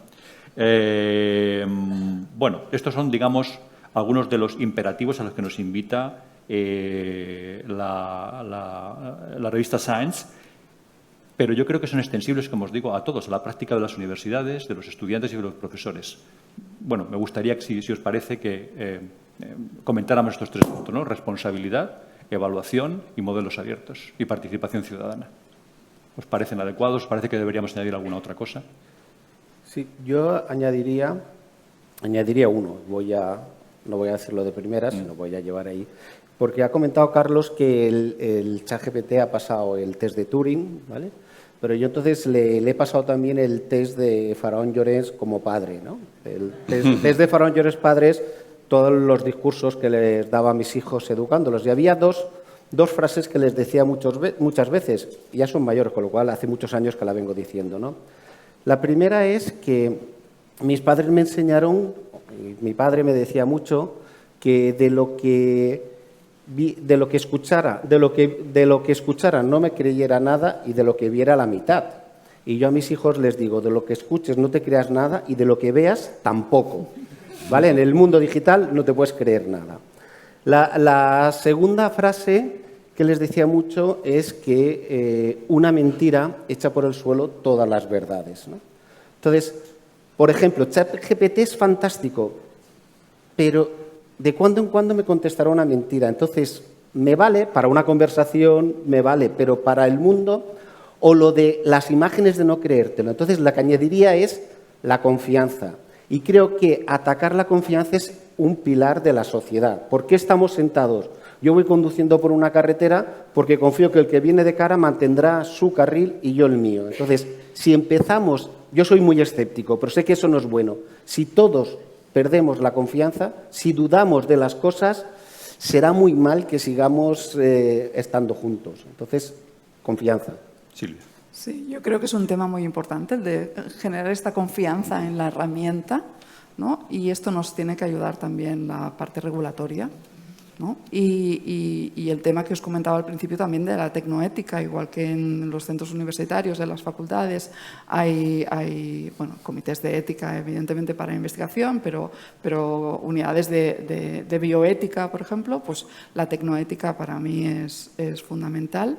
Bueno, estos son, digamos, algunos de los imperativos a los que nos invita la revista Science. Pero yo creo que son extensibles, como os digo, a todos, a la práctica de las universidades, de los estudiantes y de los profesores. Bueno, me gustaría, si os parece, que comentáramos estos 3 puntos, ¿no? Responsabilidad, evaluación y modelos abiertos y participación ciudadana. ¿Os parecen adecuados? ¿Os parece que deberíamos añadir alguna otra cosa? Sí, yo añadiría uno. No voy a decirlo de primera, sino voy a llevar ahí. Porque ha comentado Carlos que el ChatGPT ha pasado el test de Turing, ¿vale? Pero yo entonces le he pasado también el test de Faraón Llorens como padre, ¿no? El test de Faraón Llorens padres, todos los discursos que les daba a mis hijos educándolos. Y había dos frases que les decía muchas veces, y ya son mayores, con lo cual hace muchos años que la vengo diciendo, ¿no? La primera es que mis padres me enseñaron, y mi padre me decía mucho, que de lo que escuchara no me creyera nada y de lo que viera la mitad. Y yo a mis hijos les digo, de lo que escuches no te creas nada y de lo que veas tampoco. ¿Vale? En el mundo digital no te puedes creer nada. La segunda frase que les decía mucho es que una mentira echa por el suelo todas las verdades, ¿no? Entonces, por ejemplo, ChatGPT es fantástico, pero de cuando en cuando me contestará una mentira. Entonces, me vale para una conversación, me vale, pero para el mundo, o lo de las imágenes de no creértelo. Entonces, la que añadiría es la confianza. Y creo que atacar la confianza es un pilar de la sociedad. ¿Por qué estamos sentados? Yo voy conduciendo por una carretera porque confío que el que viene de cara mantendrá su carril y yo el mío. Entonces, si empezamos, yo soy muy escéptico, pero sé que eso no es bueno. Si todos perdemos la confianza, si dudamos de las cosas, será muy mal que sigamos estando juntos. Entonces, confianza. Silvia. Sí, yo creo que es un tema muy importante el de generar esta confianza en la herramienta, ¿no? Y esto nos tiene que ayudar también la parte regulatoria, ¿no? Y el tema que os comentaba al principio también de la tecnoética, igual que en los centros universitarios, en las facultades, hay bueno, comités de ética, evidentemente, para investigación, pero unidades de bioética, por ejemplo, pues la tecnoética para mí es fundamental.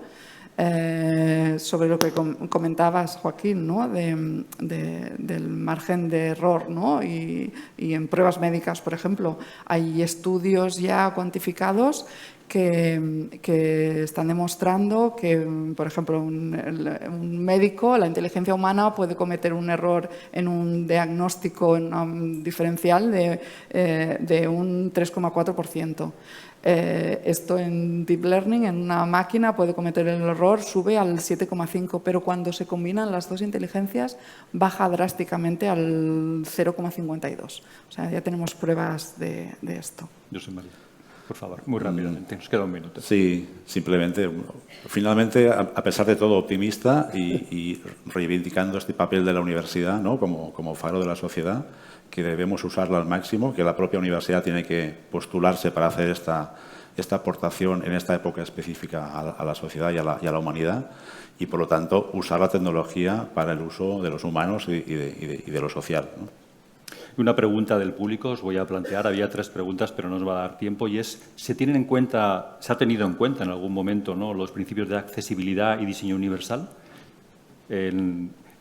Sobre lo que comentabas, Joaquín, ¿no? del margen de error, ¿no? y en pruebas médicas, por ejemplo, hay estudios ya cuantificados que están demostrando que, por ejemplo, un médico, la inteligencia humana puede cometer un error en un diagnóstico en un diferencial de un 3,4%. Esto en Deep Learning, en una máquina, puede cometer el error, sube al 7,5%, pero cuando se combinan las dos inteligencias baja drásticamente al 0,52%. O sea, ya tenemos pruebas de esto. José María, por favor, muy rápidamente, nos queda un minuto. Sí, simplemente, finalmente, a pesar de todo, optimista y reivindicando este papel de la universidad, ¿no? como faro de la sociedad, que debemos usarla al máximo, que la propia universidad tiene que postularse para hacer esta aportación en esta época específica a la sociedad y a la humanidad, y por lo tanto usar la tecnología para el uso de los humanos y de lo social, ¿no? Una pregunta del público os voy a plantear. Había 3 preguntas, pero no nos va a dar tiempo, y es, ¿se ha tenido en cuenta en algún momento, ¿no?, los principios de accesibilidad y diseño universal?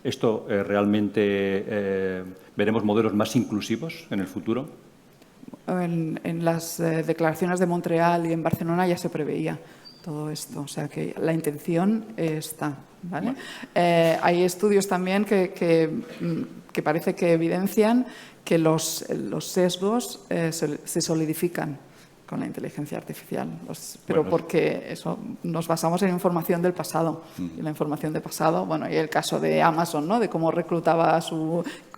¿Esto realmente veremos modelos más inclusivos en el futuro? En las declaraciones de Montreal y en Barcelona ya se preveía todo esto, o sea que la intención está, ¿vale? Hay estudios también que parece que evidencian que los sesgos se solidifican con la inteligencia artificial, pero bueno, porque eso nos basamos en información del pasado. Y la información del pasado, bueno, y el caso de Amazon, ¿no?, de cómo reclutaba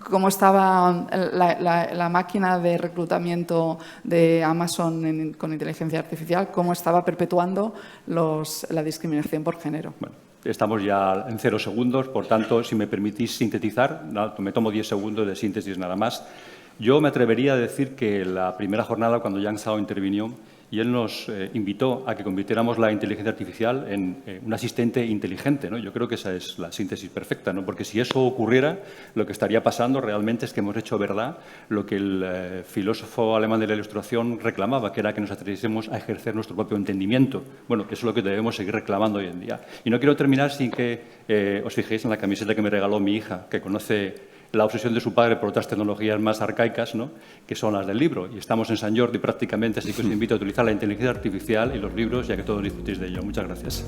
cómo estaba la máquina de reclutamiento de Amazon con inteligencia artificial, cómo estaba perpetuando la discriminación por género. Bueno, estamos ya en 0 segundos, por tanto, si me permitís sintetizar, me tomo 10 segundos de síntesis nada más. Yo me atrevería a decir que la primera jornada, cuando Yang Zhao intervino, y él nos invitó a que convirtiéramos la inteligencia artificial en un asistente inteligente, ¿no? Yo creo que esa es la síntesis perfecta, ¿no? Porque si eso ocurriera, lo que estaría pasando realmente es que hemos hecho verdad lo que el filósofo alemán de la Ilustración reclamaba, que era que nos atreviésemos a ejercer nuestro propio entendimiento. Bueno, que eso es lo que debemos seguir reclamando hoy en día. Y no quiero terminar sin que os fijéis en la camiseta que me regaló mi hija, que conoce la obsesión de su padre por otras tecnologías más arcaicas, ¿no?, que son las del libro. Y estamos en Sant Jordi prácticamente, así que os invito a utilizar la inteligencia artificial y los libros, ya que todos discutís de ello. Muchas gracias.